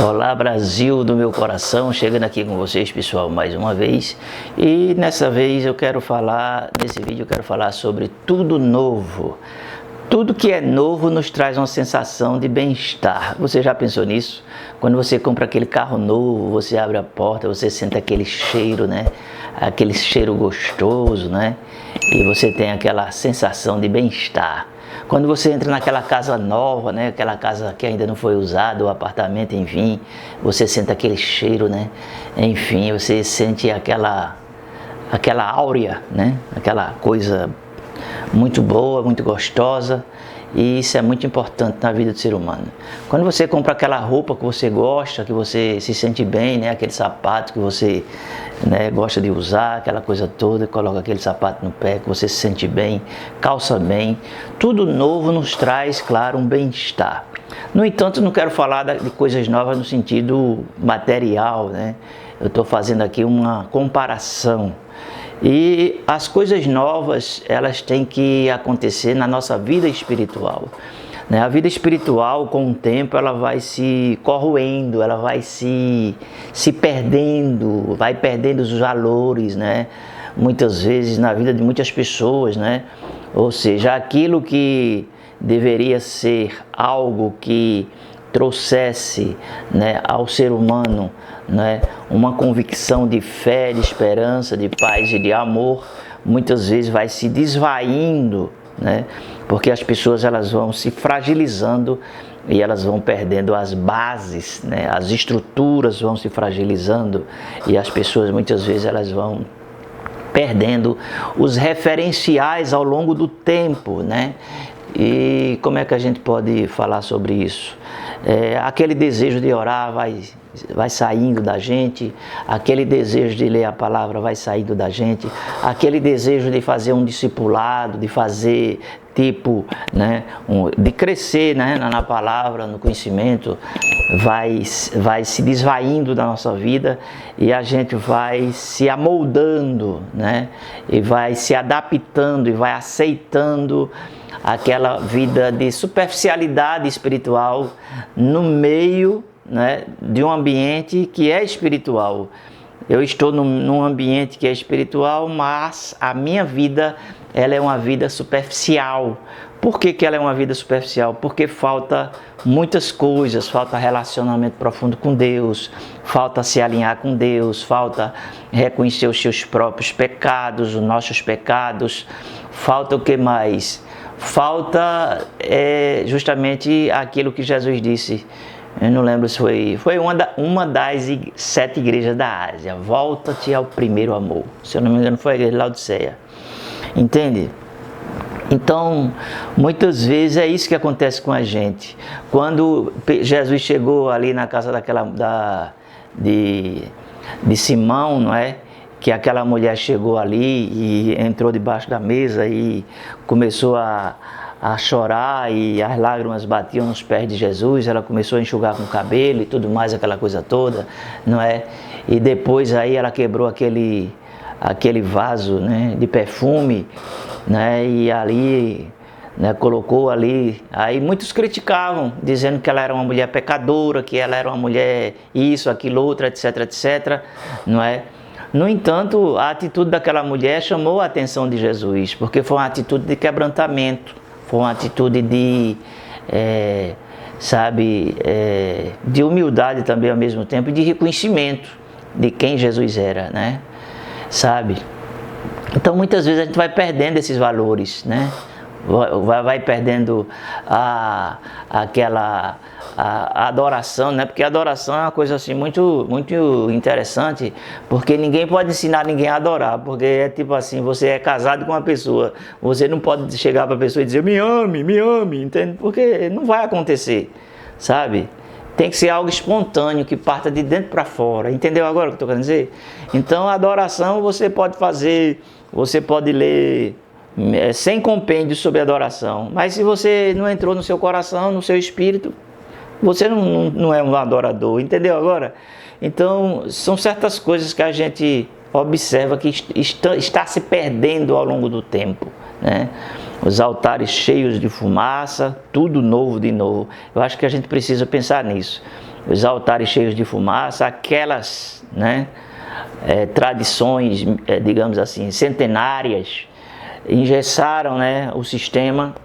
Olá, Brasil do meu coração, chegando aqui com vocês, pessoal, mais uma vez. E nessa vez nesse vídeo eu quero falar sobre tudo novo. Tudo que é novo nos traz uma sensação de bem-estar. Você já pensou nisso? Quando você compra aquele carro novo, você abre a porta, você sente aquele cheiro, né? Aquele cheiro gostoso, né? E você tem aquela sensação de bem-estar. Quando você entra naquela casa nova, né? Aquela casa que ainda não foi usada, o apartamento, enfim, você sente aquele cheiro, né? Enfim, você sente aquela áurea, né? Aquela coisa muito boa, muito gostosa, e isso é muito importante na vida do ser humano. Quando você compra aquela roupa que você gosta, que você se sente bem, né? Aquele sapato que você, né, gosta de usar, aquela coisa toda, coloca aquele sapato no pé, que você se sente bem, calça bem, tudo novo nos traz, claro, um bem-estar. No entanto, não quero falar de coisas novas no sentido material, né? Eu estou fazendo aqui uma comparação. E as coisas novas, elas têm que acontecer na nossa vida espiritual, né? A vida espiritual, com o tempo, ela vai se corroendo, ela vai se perdendo, vai perdendo os valores, né? Muitas vezes na vida de muitas pessoas, né? Ou seja, aquilo que deveria ser algo que trouxesse, né, ao ser humano, né, uma convicção de fé, de esperança, de paz e de amor, muitas vezes vai se desvaindo, né, porque as pessoas elas vão se fragilizando e elas vão perdendo as bases, né, as estruturas vão se fragilizando e as pessoas muitas vezes elas vão perdendo os referenciais ao longo do tempo, né? E como é que a gente pode falar sobre isso? Aquele desejo de orar vai saindo da gente, aquele desejo de ler a palavra vai saindo da gente, aquele desejo de fazer um discipulado, de fazer de crescer, né, na palavra, no conhecimento, vai se desvaindo da nossa vida e a gente vai se amoldando, né, e vai se adaptando e vai aceitando aquela vida de superficialidade espiritual no meio, né, de um ambiente que é espiritual. Eu estou num ambiente que é espiritual, mas a minha vida ela é uma vida superficial. Por que ela é uma vida superficial? Porque falta muitas coisas, falta relacionamento profundo com Deus, falta se alinhar com Deus, falta reconhecer os seus próprios pecados, os nossos pecados, falta o que mais? Falta justamente aquilo que Jesus disse. Eu não lembro se foi uma das 7 igrejas da Ásia. Volta-te ao primeiro amor. Se eu não me engano, foi a igreja de Laodiceia. Entende? Então, muitas vezes é isso que acontece com a gente. Quando Jesus chegou ali na casa de Simão, não é? Que aquela mulher chegou ali e entrou debaixo da mesa e começou a chorar e as lágrimas batiam nos pés de Jesus, ela começou a enxugar com o cabelo e tudo mais, aquela coisa toda, não é? E depois aí ela quebrou aquele vaso, né, de perfume, né, e ali, né, colocou ali, aí muitos criticavam, dizendo que ela era uma mulher pecadora, que ela era uma mulher isso, aquilo, outra, etc, etc, não é? No entanto, a atitude daquela mulher chamou a atenção de Jesus, porque foi uma atitude de quebrantamento, foi uma atitude de, de humildade também ao mesmo tempo, e de reconhecimento de quem Jesus era, né? Sabe? Então, muitas vezes a gente vai perdendo esses valores, né? Vai perdendo a adoração, né? Porque a adoração é uma coisa assim muito, muito interessante, porque ninguém pode ensinar ninguém a adorar, porque é tipo assim, você é casado com uma pessoa, você não pode chegar para a pessoa e dizer me ame, entende? Porque não vai acontecer, sabe? Tem que ser algo espontâneo, que parta de dentro para fora, entendeu agora o que eu estou querendo dizer? Então a adoração você pode fazer, você pode ler sem compêndio sobre adoração, mas se você não entrou no seu coração, no seu espírito, você não é um adorador, entendeu agora? Então são certas coisas que a gente observa que está se perdendo ao longo do tempo, né? Os altares cheios de fumaça, tudo novo de novo. Eu acho que a gente precisa pensar nisso. os altares cheios de fumaça, aquelas, né, tradições, digamos assim, centenárias, engessaram, né, o sistema,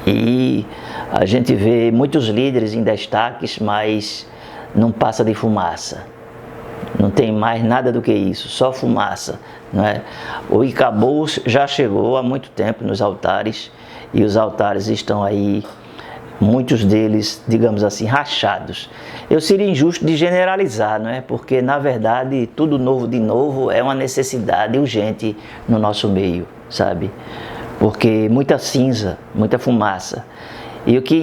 e a gente vê muitos líderes em destaques, mas não passa de fumaça. Não tem mais nada do que isso, só fumaça, não é? O Icabous já chegou há muito tempo nos altares, e os altares estão aí, muitos deles, digamos assim, rachados. Eu seria injusto de generalizar, não é? Porque, na verdade, tudo novo de novo é uma necessidade urgente no nosso meio, sabe? Porque muita cinza, muita fumaça. E o que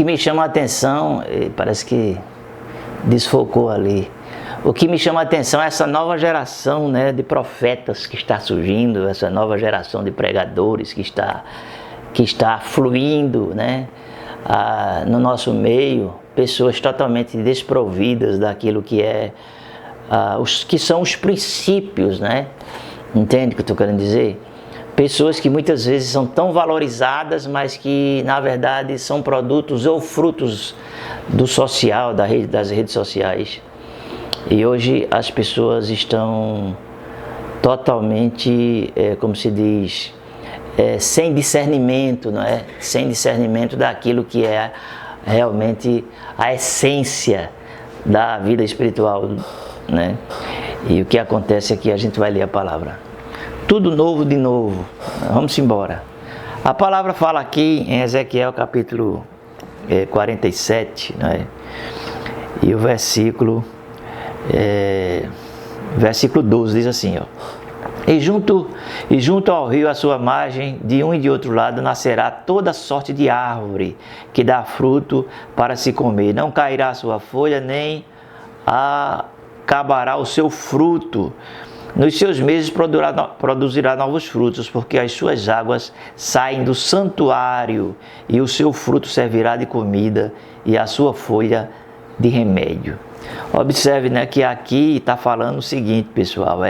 me chama a atenção, parece que desfocou ali. O que me chama a atenção é essa nova geração, né, de profetas que está surgindo, essa nova geração de pregadores que está fluindo, né, no nosso meio, pessoas totalmente desprovidas daquilo que que são os princípios, né? Entende o que eu estou querendo dizer? Pessoas que muitas vezes são tão valorizadas, mas que na verdade são produtos ou frutos do social, das redes sociais. E hoje as pessoas estão totalmente, como se diz, sem discernimento, não é? Sem discernimento daquilo que é realmente a essência da vida espiritual, né? E o que acontece aqui, a gente vai ler a palavra. Tudo novo de novo. Vamos embora. A palavra fala aqui em Ezequiel capítulo 47, né? E o versículo 12 diz assim, ó: E junto ao rio, à sua margem, de um e de outro lado, nascerá toda sorte de árvore que dá fruto para se comer. Não cairá a sua folha, nem acabará o seu fruto. Nos seus meses produzirá novos frutos, porque as suas águas saem do santuário, e o seu fruto servirá de comida, e a sua folha de remédio. Observe, né, que aqui está falando o seguinte, pessoal,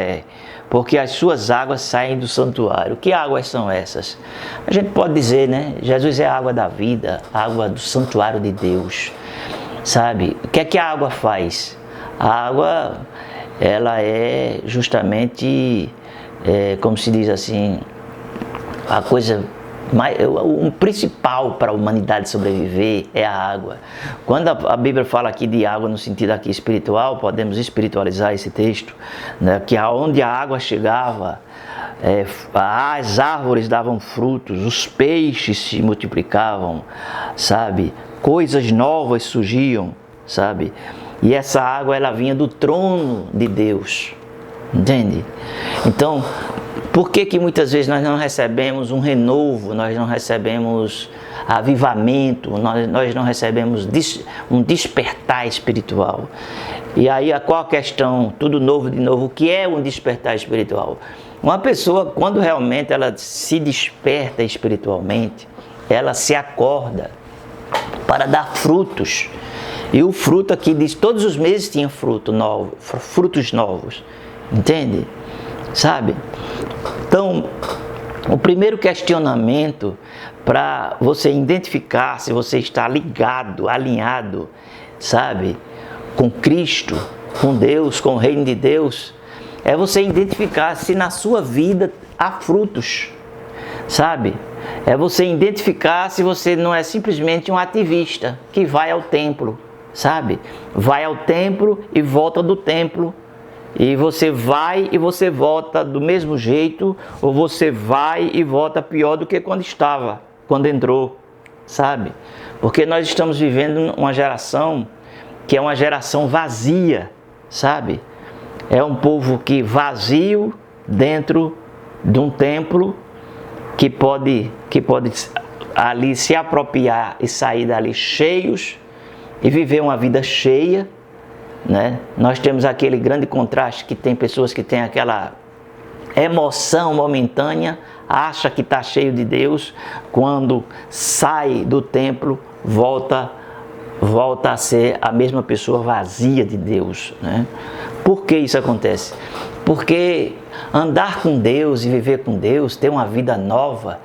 porque as suas águas saem do santuário. Que águas são essas? A gente pode dizer, né, Jesus é a água da vida, a água do santuário de Deus, sabe? O que a água faz? A água, ela é justamente, como se diz assim, a coisa o principal para a humanidade sobreviver é a água. Quando a Bíblia fala aqui de água no sentido aqui espiritual, podemos espiritualizar esse texto, né, que aonde a água chegava, as árvores davam frutos, os peixes se multiplicavam, sabe? Coisas novas surgiam, sabe? E essa água, ela vinha do trono de Deus, entende? Então, por que muitas vezes nós não recebemos um renovo, nós não recebemos avivamento, nós não recebemos um despertar espiritual? E aí, qual a questão? Tudo novo de novo. O que é um despertar espiritual? Uma pessoa, quando realmente ela se desperta espiritualmente, ela se acorda para dar frutos. E o fruto aqui diz, todos os meses tinha frutos novos, entende? Sabe? Então, o primeiro questionamento para você identificar se você está ligado, alinhado, sabe, com Cristo, com Deus, com o reino de Deus, é você identificar se na sua vida há frutos, sabe? É você identificar se você não é simplesmente um ativista que vai ao templo, sabe? Vai ao templo e volta do templo. E você vai e você volta do mesmo jeito, ou você vai e volta pior do que quando estava, quando entrou, sabe? Porque nós estamos vivendo uma geração que é uma geração vazia, sabe? É um povo que vazio dentro de um templo que pode ali se apropriar e sair dali cheios e viver uma vida cheia, né? Nós temos aquele grande contraste que tem pessoas que têm aquela emoção momentânea, acha que está cheio de Deus, quando sai do templo, volta a ser a mesma pessoa vazia de Deus, né? Por que isso acontece? Porque andar com Deus e viver com Deus, ter uma vida nova,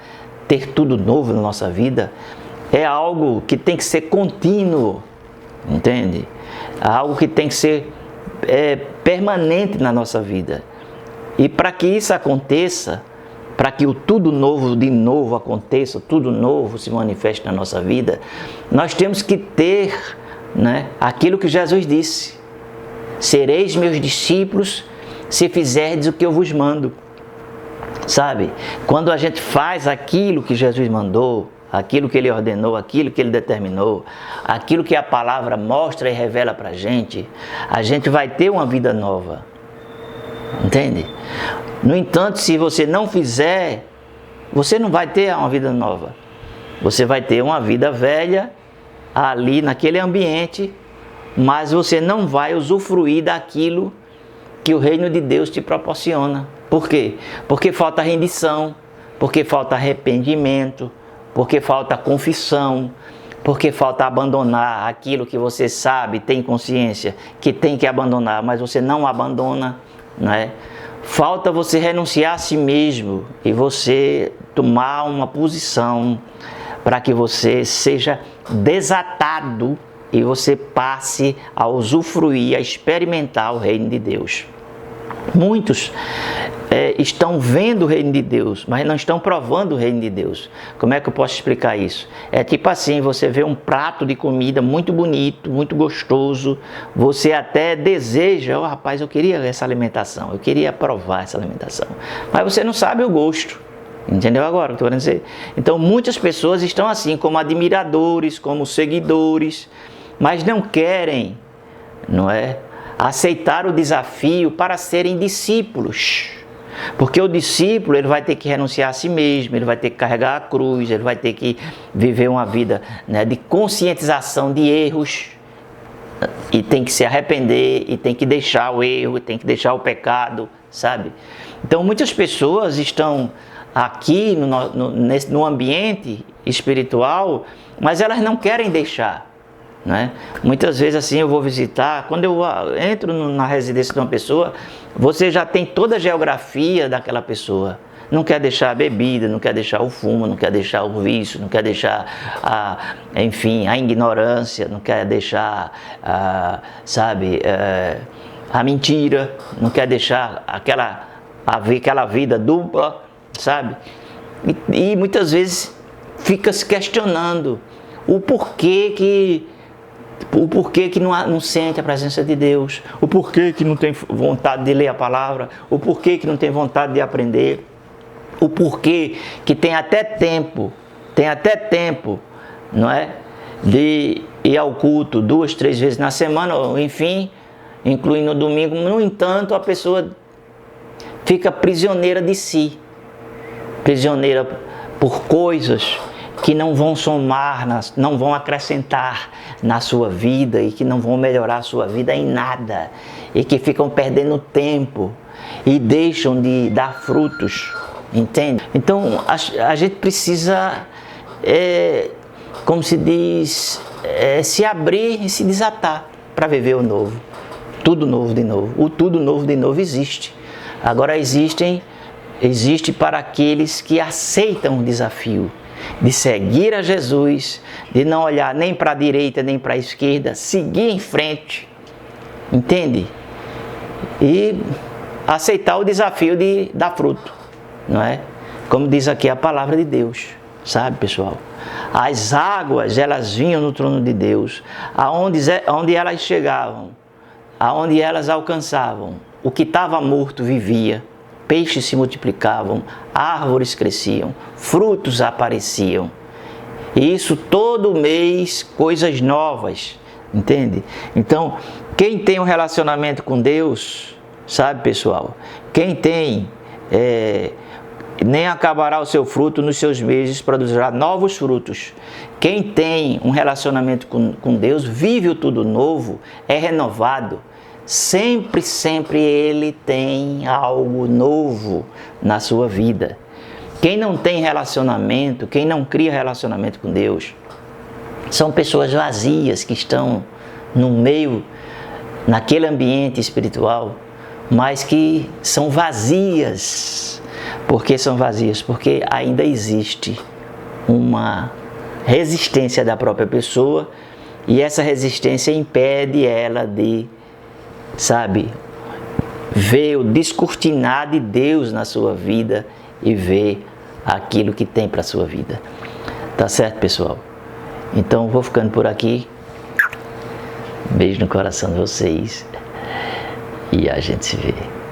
ter tudo novo na nossa vida, é algo que tem que ser contínuo, entende? É algo que tem que ser permanente na nossa vida. E para que isso aconteça, para que o tudo novo de novo aconteça, tudo novo se manifeste na nossa vida, nós temos que ter, né, aquilo que Jesus disse: sereis meus discípulos se fizerdes o que eu vos mando. Sabe? Quando a gente faz aquilo que Jesus mandou, aquilo que Ele ordenou, aquilo que Ele determinou, aquilo que a palavra mostra e revela para a gente vai ter uma vida nova. Entende? No entanto, se você não fizer, você não vai ter uma vida nova. Você vai ter uma vida velha ali naquele ambiente, mas você não vai usufruir daquilo que o reino de Deus te proporciona. Por quê? Porque falta rendição, porque falta arrependimento, porque falta confissão, porque falta abandonar aquilo que você sabe, tem consciência que tem que abandonar, mas você não abandona, né? Falta você renunciar a si mesmo e você tomar uma posição para que você seja desatado e você passe a usufruir, a experimentar o reino de Deus. Muitos estão vendo o reino de Deus, mas não estão provando o reino de Deus. Como é que eu posso explicar isso? É tipo assim, você vê um prato de comida muito bonito, muito gostoso, você até deseja, rapaz, eu queria essa alimentação, eu queria provar essa alimentação, mas você não sabe o gosto. Entendeu agora o que eu estou querendo dizer? Então muitas pessoas estão assim, como admiradores, como seguidores, mas não querem, não é, aceitar o desafio para serem discípulos. Porque o discípulo, ele vai ter que renunciar a si mesmo, ele vai ter que carregar a cruz, ele vai ter que viver uma vida, né, de conscientização de erros, e tem que se arrepender, e tem que deixar o erro, tem que deixar o pecado, sabe? Então muitas pessoas estão aqui no ambiente espiritual, mas elas não querem deixar, né? Muitas vezes assim eu vou visitar, quando eu entro na residência de uma pessoa, você já tem toda a geografia daquela pessoa. Não quer deixar a bebida, não quer deixar o fumo, não quer deixar o vício, não quer deixar a ignorância, não quer deixar a mentira, não quer deixar aquela vida dupla, sabe? E muitas vezes fica se questionando o porquê que não sente a presença de Deus, o porquê que não tem vontade de ler a palavra, o porquê que não tem vontade de aprender, o porquê que tem até tempo, não é, de ir ao culto 2, 3 vezes na semana, enfim, incluindo o domingo. No entanto, a pessoa fica prisioneira de si, prisioneira por coisas que não vão somar, não vão acrescentar na sua vida e que não vão melhorar a sua vida em nada, e que ficam perdendo tempo e deixam de dar frutos, entende? Então a gente precisa, como se diz, se abrir e se desatar para viver o novo, tudo novo de novo. O tudo novo de novo existe. Agora existe para aqueles que aceitam o desafio de seguir a Jesus, de não olhar nem para a direita nem para a esquerda, seguir em frente, entende? E aceitar o desafio de dar fruto, não é? Como diz aqui a palavra de Deus, sabe, pessoal? As águas, elas vinham no trono de Deus, aonde elas chegavam, aonde elas alcançavam, o que estava morto vivia, peixes se multiplicavam, árvores cresciam, frutos apareciam. E isso todo mês, coisas novas, entende? Então, quem tem um relacionamento com Deus, sabe, pessoal? Quem tem, nem acabará o seu fruto nos seus meses, produzirá novos frutos. Quem tem um relacionamento com Deus, vive o tudo novo, é renovado. Sempre ele tem algo novo na sua vida. Quem não tem relacionamento, quem não cria relacionamento com Deus, são pessoas vazias que estão no meio, naquele ambiente espiritual, mas que são vazias. Por que são vazias? Porque ainda existe uma resistência da própria pessoa, e essa resistência impede ela de, sabe, ver o descortinar de Deus na sua vida e ver aquilo que tem para a sua vida. Tá certo, pessoal? Então vou ficando por aqui. Beijo no coração de vocês e a gente se vê.